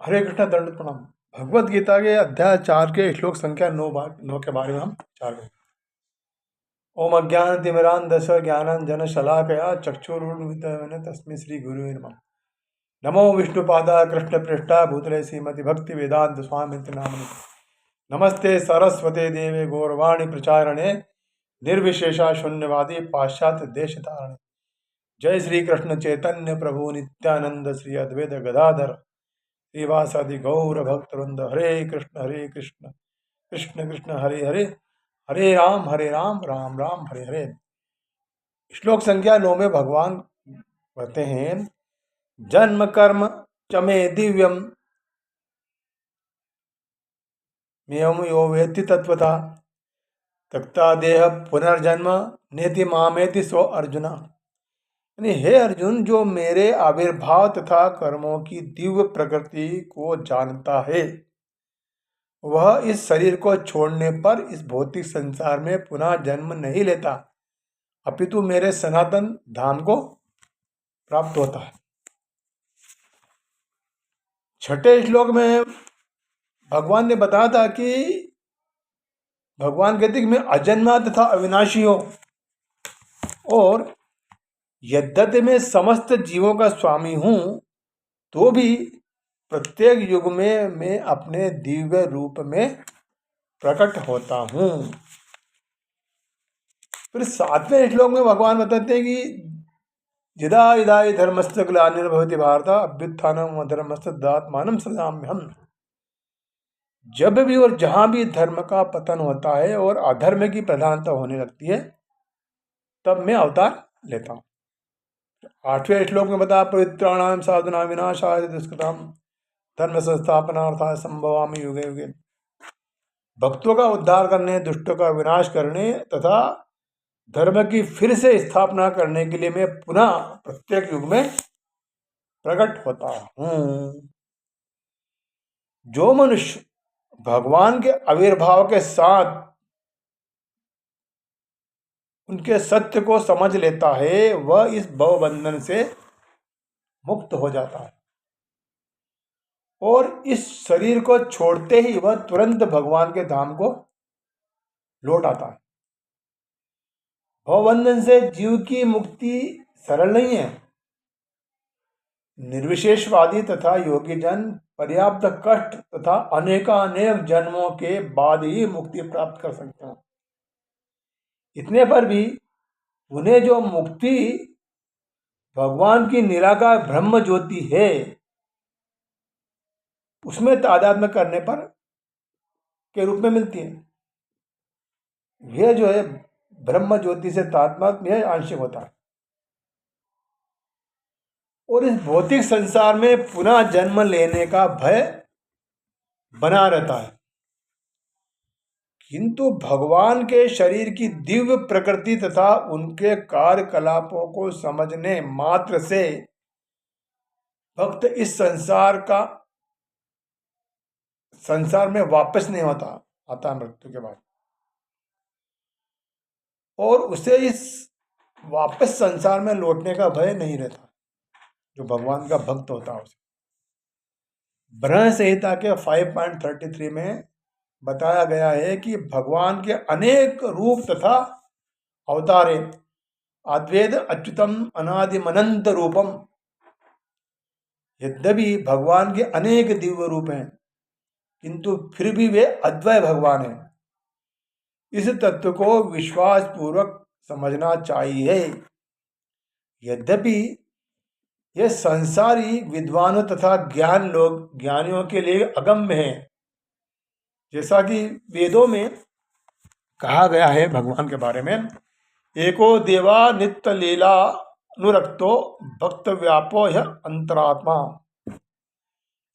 हरे कृष्ण दंड प्रणाम। भगवत गीता के अध्याय 4 के श्लोक संख्या 9 के बारे में हम विचार करेंगे। ओम अज्ञान तिमिरांधस्य ज्ञानांजन शलाकया चक्षुरुन्मिलितं तस्मै श्री गुरुवे नमः। नमो विष्णुपादा कृष्ण पृष्ठा भूतले श्रीमति भक्ति वेदांत स्वामी नामनि। नमस्ते सरस्वते देवे गौरवाणी प्रचारणे निर्विशेषा शून्यवादी पाश्चात्य देश धारणे। जय श्री कृष्ण चैतन्य प्रभु नित्यानंद श्री अद्वैत गदाधर श्रीवासादि गौर भक्तवृंद। हरे कृष्ण कृष्ण कृष्ण हरे हरे, हरे राम राम राम हरे हरे। श्लोक संख्या 9 में भगवान कहते हैं, जन्म कर्म च मे दिव्यम मेयम यो वेत्ति तत्वता तक्ता देह पुनर्जन्म नेति मामेति सो अर्जुना। यानी हे अर्जुन, जो मेरे आविर्भाव तथा कर्मों की दिव्य प्रकृति को जानता है वह इस शरीर को छोड़ने पर इस भौतिक संसार में पुनः जन्म नहीं लेता, अपितु मेरे सनातन धाम को प्राप्त होता है। छठे श्लोक में भगवान ने बताया था कि भगवान कहते कि मैं अजन्मा तथा अविनाशी हूं, और यद्यपि मैं समस्त जीवों का स्वामी हूं तो भी प्रत्येक युग में मैं अपने दिव्य रूप में प्रकट होता हूं। फिर 7वें श्लोक में भगवान बताते हैं कि यदा यदा धर्मस्य ग्लानिर्भवति भारत अभ्युत्थानम् अधर्मस्य तदात्मानं सृजाम्यहम्। जब भी और जहां भी धर्म का पतन होता है और अधर्म की प्रधानता होने लगती है तब मैं अवतार लेता हूं। 8वें श्लोक में बता, पवित्राणाम साधुना विनाशाय दुष्कृताम धर्म संस्थापनार्थाय संभवामि युगे युगे। भक्तों का उद्धार करने, दुष्टों का विनाश करने तथा धर्म की फिर से स्थापना करने के लिए मैं पुनः प्रत्येक युग में प्रकट होता हूं। जो मनुष्य भगवान के आविर्भाव के साथ उनके सत्य को समझ लेता है वह इस भवबंधन से मुक्त हो जाता है और इस शरीर को छोड़ते ही वह तुरंत भगवान के धाम को लौट आता है। भवबंधन से जीव की मुक्ति सरल नहीं है। निर्विशेषवादी तथा योगी जन पर्याप्त कष्ट तथा अनेकानेक जन्मों के बाद ही मुक्ति प्राप्त कर सकते हैं। इतने पर भी उन्हें जो मुक्ति भगवान की निराकार ब्रह्म ज्योति है उसमें तादात्म्य करने पर के रूप में मिलती है। यह जो है ब्रह्म ज्योति से तादात्म्य आंशिक होता है और इस भौतिक संसार में पुनः जन्म लेने का भय बना रहता है। किंतु भगवान के शरीर की दिव्य प्रकृति तथा उनके कार्यकलापों को समझने मात्र से भक्त इस संसार में वापस नहीं आता मृत्यु के बाद, और उसे इस वापस संसार में लौटने का भय नहीं रहता। जो भगवान का भक्त होता है उसे ब्रह्म संहिता के 5.33 में बताया गया है कि भगवान के अनेक रूप तथा अवतारे अद्वैत अच्युतम अनादिमनंत रूपम। यद्यपि भगवान के अनेक दिव्य रूप हैं किंतु फिर भी वे अद्वय भगवान हैं। इस तत्व को विश्वास पूर्वक समझना चाहिए। यद्यपि यह संसारी विद्वानों तथा ज्ञानियों के लिए अगम्य है, जैसा कि वेदों में कहा गया है भगवान के बारे में, एको देवा नित्य लीला अनुरक्तो भक्त व्यापो यह अंतरात्मा।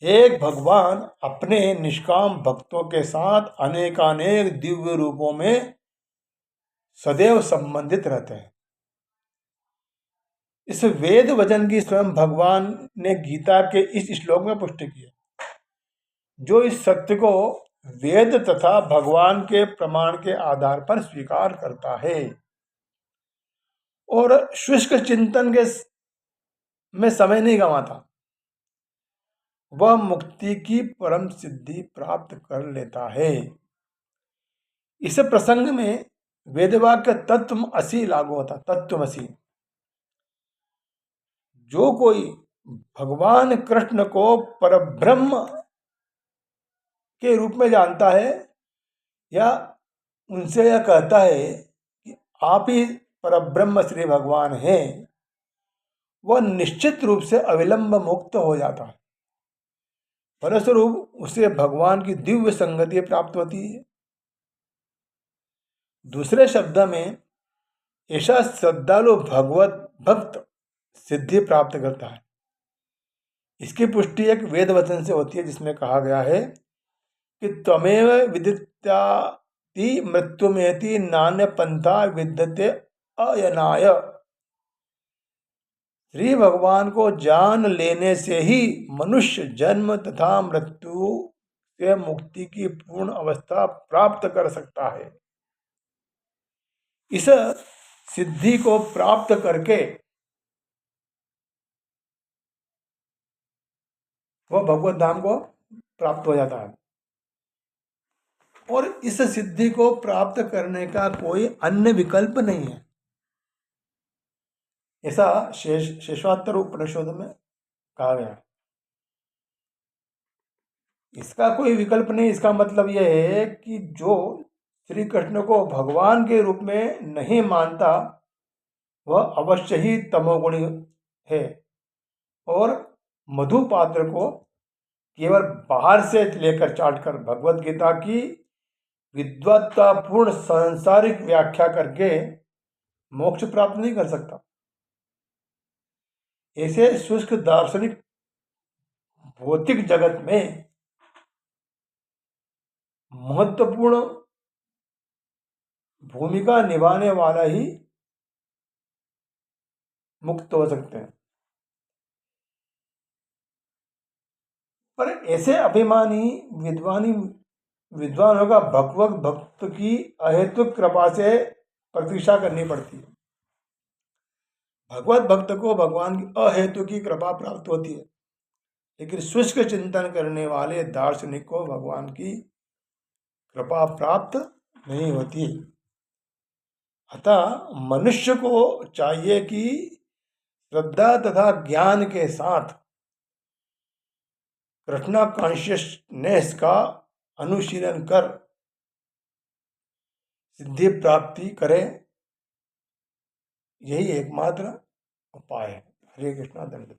एक भगवान अपने निष्काम भक्तों के साथ अनेकानेक दिव्य रूपों में सदैव संबंधित रहते हैं। इस वेद वचन की स्वयं भगवान ने गीता के इस श्लोक में पुष्टि की है। जो इस सत्य को वेद तथा भगवान के प्रमाण के आधार पर स्वीकार करता है और शुष्क चिंतन में समय नहीं गंवाता, वह मुक्ति की परम सिद्धि प्राप्त कर लेता है। इस प्रसंग में वेदवाक्य तत्वमसि लागू होता। तत्वमसि, जो कोई भगवान कृष्ण को परब्रह्म के रूप में जानता है या उनसे यह कहता है कि आप ही परब्रह्म श्री भगवान हैं, वह निश्चित रूप से अविलंब मुक्त हो जाता है। फलस्वरूप उसे भगवान की दिव्य संगति प्राप्त होती है। दूसरे शब्द में, ऐसा श्रद्धालु भगवत भक्त सिद्धि प्राप्त करता है। इसकी पुष्टि एक वेद वचन से होती है, जिसमें कहा गया है कि त्वमेव विदित्याति मृत्युमेति नान्य पंथा विद्यते अयनाय। श्री भगवान को जान लेने से ही मनुष्य जन्म तथा मृत्यु से मुक्ति की पूर्ण अवस्था प्राप्त कर सकता है। इस सिद्धि को प्राप्त करके वह भगवत धाम को प्राप्त हो जाता है। और इस सिद्धि को प्राप्त करने का कोई अन्य विकल्प नहीं है, ऐसा शेषवात्तर उपनिषद में कहा गया। इसका कोई विकल्प नहीं। इसका मतलब यह है कि जो श्री कृष्ण को भगवान के रूप में नहीं मानता, वह अवश्य ही तमोगुणी है और मधु पात्र को केवल बाहर से लेकर चाटकर भगवत गीता की विद्वत्तापूर्ण सांसारिक व्याख्या करके मोक्ष प्राप्त नहीं कर सकता। ऐसे शुष्क दार्शनिक भौतिक जगत में महत्वपूर्ण भूमिका निभाने वाला ही मुक्त हो सकते हैं। पर ऐसे अभिमानी विद्वानों का भगवत भक्त की अहेतुक कृपा से प्रतीक्षा करनी पड़ती है। भगवत भक्त को भगवान की अहेतु की कृपा प्राप्त होती है, लेकिन शुष्क चिंतन करने वाले दार्शनिक को भगवान की कृपा प्राप्त नहीं होती। अतः मनुष्य को चाहिए कि श्रद्धा तथा ज्ञान के साथ कृष्णा कॉन्शियसनेस का अनुशीलन कर सिद्धि प्राप्ति करे। यही एकमात्र उपाय है। हरे कृष्णा। दंड